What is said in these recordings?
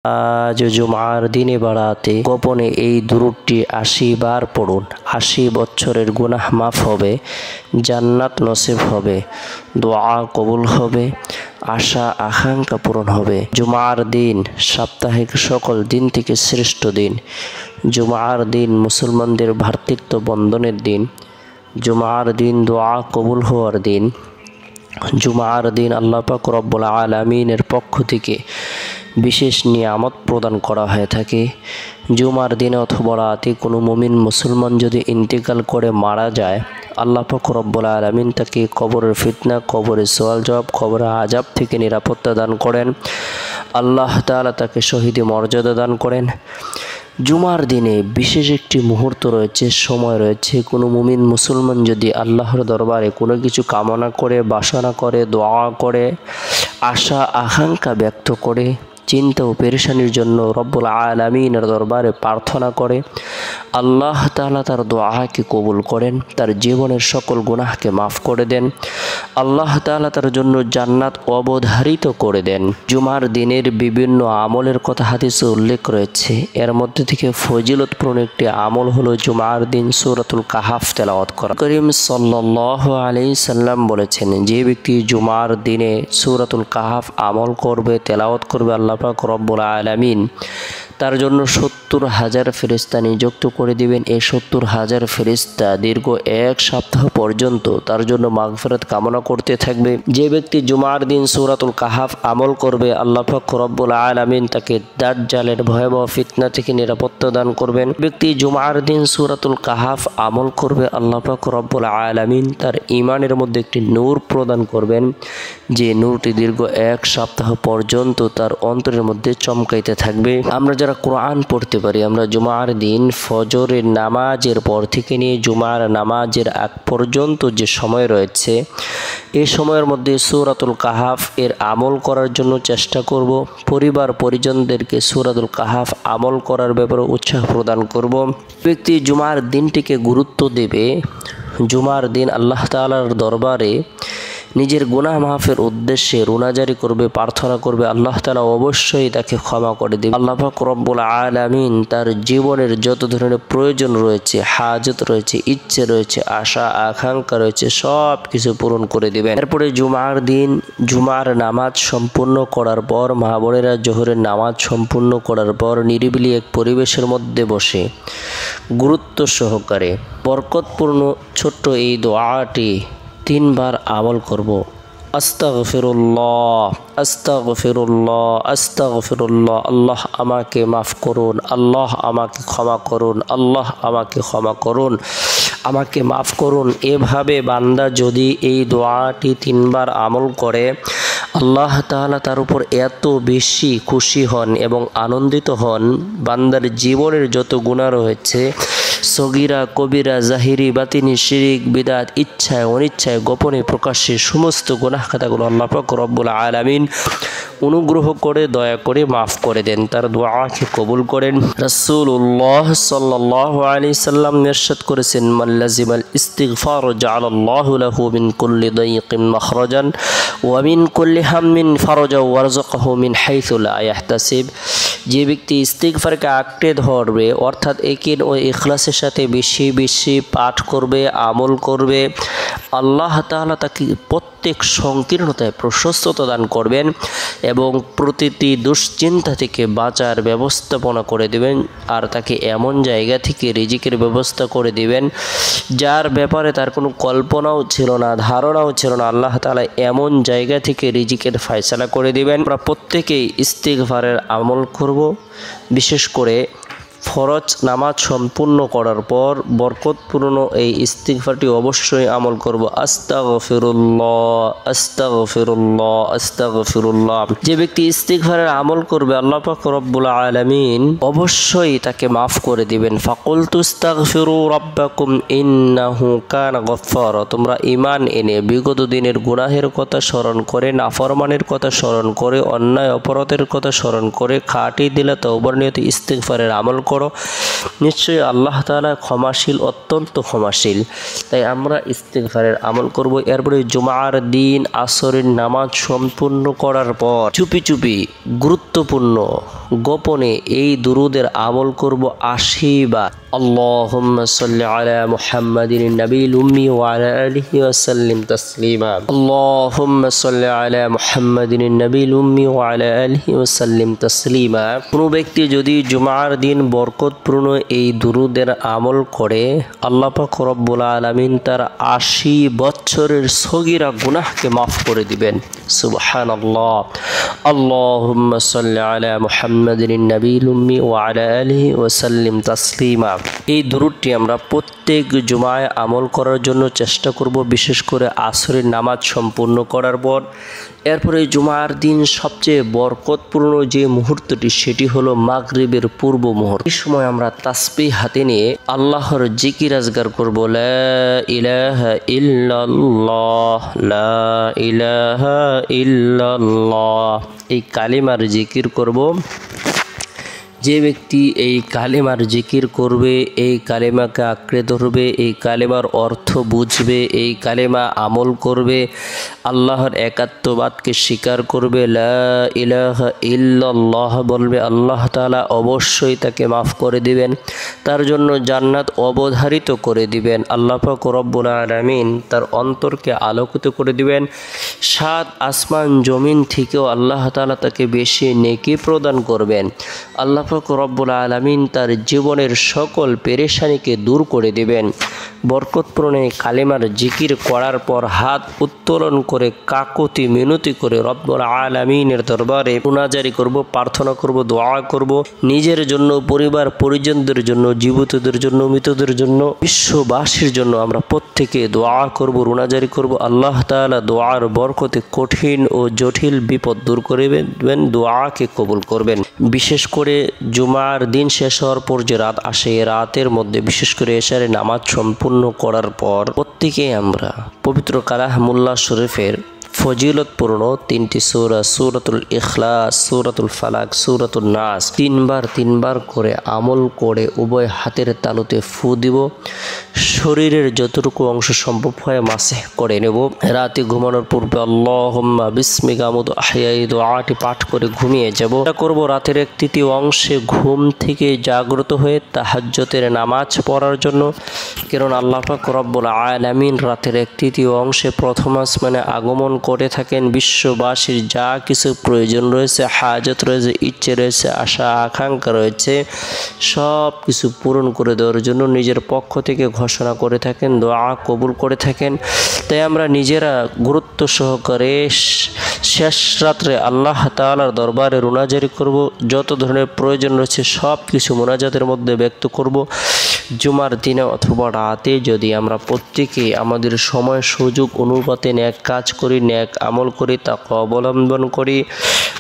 আজ জুমার দিনে বাড়াতে গোপনে এই দুরূদটি ৮০ বার পড়ুন। ৮০ বছরের গুনাহ মাফ হবে, জান্নাত নসিব হবে, দোয়া কবুল হবে, আশা আকাঙ্ক্ষা পূরণ হবে। জুমার দিন সাপ্তাহিক সকল দিন থেকে শ্রেষ্ঠ দিন। জুমার দিন মুসলমানদের ভ্রাতৃত্ব বন্ধনের দিন। জুমার দিন দোয়া কবুল হওয়ার দিন। জুমার দিন আল্লাহ পাক রব্বুল আলামিনের পক্ষ থেকে বিশেষ নিয়ামত প্রদান করা হয়ে থাকে। জুমার দিনে অথবা রাতে কোনো মুমিন মুসলমান যদি ইন্তেকাল করে মারা যায়, আল্লাহ পাক রব্বুল আলামিন তাকে কবরের ফিতনা, কবরের সওয়াল জবাব, কবরের আযাব থেকে নিরাপত্তা দান করেন। আল্লাহ তাআলা তাকে শহীদি মর্যাদা দান করেন। জুমার দিনে বিশেষ একটি মুহূর্ত রয়েছে, সময় রয়েছে। কোনো মুমিন মুসলমান যদি আল্লাহর দরবারে কোনো কিছু কামনা করে, বাসনা করে, দোয়া করে, আশা আকাঙ্ক্ষা ব্যক্ত করে, চিন্তা ও পেরেশানির জন্য রব্বুল আলামিনের দরবারে প্রার্থনা করে, আল্লাহ তাআলা তার দোয়াকে কবুল করেন, তার জীবনের সকল গুনাহকে মাফ করে দেন। আল্লাহ তাআলা তার জন্য জান্নাত অবধারিত করে দেন। জুমার দিনের বিভিন্ন আমলের কথা হাদিসে উল্লেখ রয়েছে। এর মধ্যে থেকে ফজিলতপূর্ণ একটি আমল হলো জুমার দিন সূরাতুল কাহাফ তেলাওয়াত করা। করিম সাল্লাল্লাহু আলাইহি সাল্লাম বলেছেন, যে ব্যক্তি জুমার দিনে সূরাতুল কাহাফ আমল করবে, তেলাওয়াত করবে, আল্লাহ পাক রব্বুল আলামিন তার জন্য ৭০,০০০ ফেরেশতা নিযুক্ত করে দিবেন। এই ৭০,০০০ ফেরেশতা দীর্ঘ ১ সপ্তাহ পর্যন্ত তার জন্য মাগফিরাত কামনা করতে থাকবে। যে ব্যক্তি জুমার দিন সূরাতুল কাহাফ আমল করবে, আল্লাহ পাক রব্বুল আলামিন তাকে দাজ্জালের ভয়াবহ ফিতনা থেকে নিরাপত্তা দান করবেন। ব্যক্তি জুমার দিন সূরাতুল কাহাফ আমল করবে, আল্লাহ পাক রব্বুল আলামিন তার ঈমানের মধ্যে একটি নূর প্রদান করবেন, যে নূরটি দীর্ঘ ১ সপ্তাহ পর্যন্ত তার অন্তরের মধ্যে চমকাইতে থাকবে। আমরা যারা কোরআন পড়তে পারি, আমরা জুমার দিন ফজরের নামাজের পর থেকে নিয়ে জুমার নামাজের আগ পর্যন্ত যে সময় রয়েছে, এই সময়ের মধ্যে সূরাতুল কাহাফ এর আমল করার জন্য চেষ্টা করব। পরিবার পরিজনদেরকে সূরাতুল কাহাফ আমল করার ব্যাপারে উৎসাহ প্রদান করব। ব্যক্তি জুমার দিনটিকে গুরুত্ব দেবে, জুমার দিন আল্লাহ তাআলার দরবারে নিজের গুনাহ মাফের উদ্দেশ্যে রোনাজারি করবে, প্রার্থনা করবে, আল্লাহ তাআলা অবশ্যই তাকে ক্ষমা করে দেবে। আল্লাহ পাক রব্বুল আলামিন তার জীবনের যত ধরনের প্রয়োজন রয়েছে, হাজত রয়েছে, ইচ্ছে রয়েছে, আশা আকাঙ্ক্ষা রয়েছে, সব কিছু পূরণ করে দেবেন। এরপরে জুমার দিন জুমার নামাজ সম্পূর্ণ করার পর, মা বোনেরা জোহরের নামাজ সম্পূর্ণ করার পর নিরিবিলি এক পরিবেশের মধ্যে বসে গুরুত্ব সহকারে বরকতপূর্ণ ছোট্ট এই দোয়াটি ৩ বার আমল করব। আস্তাগফিরুল্লাহ, আস্তাগফিরুল্লাহ, আস্তাগফিরুল্লাহ। আল্লাহ আমাকে মাফ করুন, আল্লাহ আমাকে ক্ষমা করুন, আল্লাহ আমাকে ক্ষমা করুন, আমাকে মাফ করুন। এভাবে বান্দা যদি এই দোয়াটি ৩ বার আমল করে, আল্লাহ তাআলা তার উপর এত বেশি খুশি হন এবং আনন্দিত হন, বান্দার জীবনের যত গুনাহ রয়েছে, সগীরা কবিরা, জাহিরি বাতিনি, শিরিক বিদআত, ইচ্ছায় অনিচ্ছায়, গোপনে প্রকাশ্যে সমস্ত গুনাহ খাতাগুলো আল্লাহ পাক রব্বুল আলামিন অনুগ্রহ করে দয়া করে মাফ করে দেন, তার দোয়াকে কবুল করেন। রাসূলুল্লাহ সাল্লাল্লাহু আলাইহি সাল্লাম ইরশাদ করেছেন, মান লাজিমাল ইস্তিগফার জাআলাল্লাহু লাহু মিন কুল্লি দায়িকিন মাখরাজান ওয়া মিন কুল্লি হাম্মিন ফারাজা ওয়ারযাকাহু মিন হাইথু লা ইয়াহতাসিব। যে ব্যক্তি ইস্তিগফারকে আঁকড়ে ধরবে, অর্থাৎ একিন ও ইখলাসের সাথে বেশি বেশি পাঠ করবে, আমল করবে, আল্লাহ তাআলা তাকে প্রত্যেক সংকীর্ণতায় প্রশস্ততা দান করবেন এবং প্রতিটি দুশ্চিন্তা থেকে বাঁচার ব্যবস্থাপনা করে দেবেন। আর তাকে এমন জায়গা থেকে রিজিকের ব্যবস্থা করে দিবেন যার ব্যাপারে তার কোনো কল্পনাও ছিল না, ধারণাও ছিল না। আল্লাহ তাআলা এমন জায়গা থেকে রিজিকের ফয়সালা করে দিবেন। আমরা প্রত্যেকেই ইস্তিগফারের আমল করব। বিশেষ করে ফরজ নামাজ সম্পূর্ণ করার পর বরকতপূর্ণ এই ইস্তিগফারটি অবশ্যই আমল করব। আস্তাগফিরুল্লাহ, আস্তাগফিরুল্লাহ, আস্তাগফিরুল্লাহ। যে ব্যক্তি ইস্তিগফারের আমল করবে, আল্লাহ পাক রব্বুল আলামিন অবশ্যই তাকে মাফ করে দিবেন। ফাকুলতু আস্তাগফিরু রাব্বাকুম ইন্নাহু কানা গফফারা। তোমরা ঈমান এনে বিগত দিনের গুনাহের কথা স্মরণ করে, নাফরমানের কথা স্মরণ করে, অন্যায় অপরাধের কথা স্মরণ করে খাঁটি দিলে তওবার নিয়তে ইস্তিগফারের আমল করো, নিশ্চয়ই আল্লাহ তাআলা ক্ষমাশীল, অত্যন্ত ক্ষমাশীল। তাই আমরা ইস্তিগফারের আমল করব। এরপরে জুমার দিন আসরের নামাজ সম্পূর্ণ করার পর চুপি চুপি গুরুত্বপূর্ণ গোপনে এই দুরুদের আমল করব 80 বার। আল্লাহুম্মা সাল্লি আলা মুহাম্মাদিন নবিয়্যিল উম্মি ওয়া আলা আলিহি ওয়া সাল্লিম তাসলিমা। আল্লাহুম্মা সাল্লি আলা মুহাম্মাদিন নবিয়্যিল উম্মি ওয়া আলা আলিহি ওয়া সাল্লিম তাসলিমা। কোনো ব্যক্তি যদি জুমার দিন বরকতপূর্ণ এই দুরুদের আমল করে, আল্লাহ পাক রব্বুল আলামিন তার 80 বছরের সগীরা গুনাহকে মাফ করে দিবেন। সুবহানাল্লাহ। আল্লাহুম্মা সাল্লি আলা মুহাম্মাদিন নবিয়্যিল উম্মি ওয়া আলা আলিহি ওয়া সাল্লিম তাসলিমা। এই দুরুদটি আমরা প্রত্যেক জুমায় আমল করার জন্য চেষ্টা করব, বিশেষ করে আসরের নামাজ সম্পূর্ণ করার পর। এরপরে জুমার দিন সবচেয়ে বরকতপূর্ণ যে মুহূর্তটি, সেটি হলো মাগরিবের পূর্ব মুহূর্ত। এই সময় আমরা তাসবিহ হাতে নিয়ে আল্লাহর জিকির আজগার করব। লা ইলাহা ইল্লাল্লাহ, লা ইলাহা ইল্লাল্লাহ, এই কালিমার জিকির করব। যে ব্যক্তি এই কালেমার জিকির করবে, এই কালেমাকে আঁকড়ে ধরবে, এই কালেমার অর্থ বুঝবে, এই কালেমা আমল করবে, আল্লাহর একাত্মবাদকে স্বীকার করবে, লা ইলাহা ইল্লাল্লাহ বলবে, আল্লাহ তাআলা অবশ্যই তাকে মাফ করে দিবেন, তার জন্য জান্নাত অবধারিত করে দিবেন। আল্লাহ পাক রব্বুল আলামিন তার অন্তরকে আলোকিত করে দিবেন। 7 আসমান জমিন থেকেও আল্লাহ তাআলা তাকে বেশি নেকি প্রদান করবেন। আল্লাহ পাক রব্বুল আলামিন তার জীবনের সকল পেরেশানিকে দূর করে দিবেন। বরকতপূর্ণ কালেমার জিকির করার পর হাত উত্তোলন করে কাকুতি মিনতি করে রব্বুল আলামিনের দরবারে মুনাজারি করব, প্রার্থনা করব, দোয়া করব। নিজের জন্য, পরিবার পরিজনদের জন্য, জীবিতদের জন্য, মৃতদের জন্য, বিশ্ববাসীর জন্য আমরা প্রত্যেকে দোয়া করব, মুনাজারি করব। আল্লাহ তাআলা দোয়ার বরকতে কঠিন ও জটিল বিপদ দূর করবেন, দোয়াকে কবুল করবেন। বিশেষ করে জুমার দিন শেষ হওয়ার পর যে রাত আসে, রাতের মধ্যে বিশেষ করে এশারে নামাজ সম্পূর্ণ করার পর প্রত্যেকে আমরা পবিত্র কালামুল্লাহ শরীফের ফজিলতপূর্ণ 3টি সূরা, সূরাতুল ইখলাস, সূরাতুল ফালাক, সূরাতুন নাস 3 বার করে আমল করে উভয় হাতের তালুতে ফু দিব। শরীরের যতটুকু অংশ সম্ভব হয় মাসেহ করে নেব। রাতে ঘুমানোর পূর্বে আল্লাহুম্মা বিসমিকা আমুতু আহইয়া এই দোয়াটি পাঠ করে ঘুমিয়ে যাব। এটা করব রাতের 1/3 অংশে ঘুম থেকে জাগ্রত হয়ে তাহাজ্জুদের নামাজ পড়ার জন্য। কারণ আল্লাহ পাক রব্বুল আলামিন রাতের 1/3 অংশে প্রথম আসমানে আগমন করে থাকেন। বিশ্ববাসীর যা কিছু প্রয়োজন রয়েছে, হাজত রয়েছে, ইচ্ছে রয়েছে, আশা আকাঙ্ক্ষা রয়েছে, সব কিছু পূরণ করে দেওয়ার জন্য নিজের পক্ষ থেকে ঘোষণা করে থাকেন, দোয়া কবুল করে থাকেন। তাই আমরা নিজেরা গুরুত্ব সহকারে শেষ রাত্রে আল্লাহ তাআলার দরবারে মুনাজারি করব। যত ধরনের প্রয়োজন রয়েছে সব কিছু মুনাজাতের মধ্যে ব্যক্ত করব। জুমার দিনে অথবা রাতে যদি আমরা প্রত্যেকে আমাদের সময় সুযোগ অনুপাতে নেক কাজ করি, নেক আমল করি, তাকে অবলম্বন করি,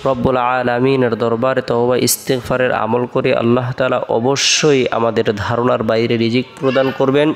রব্বুল আলামিনের দরবারে তওবা ইস্তিগফারের আমল করি, আল্লাহ তাআলা অবশ্যই আমাদের ধারণার বাইরে রিজিক প্রদান করবেন।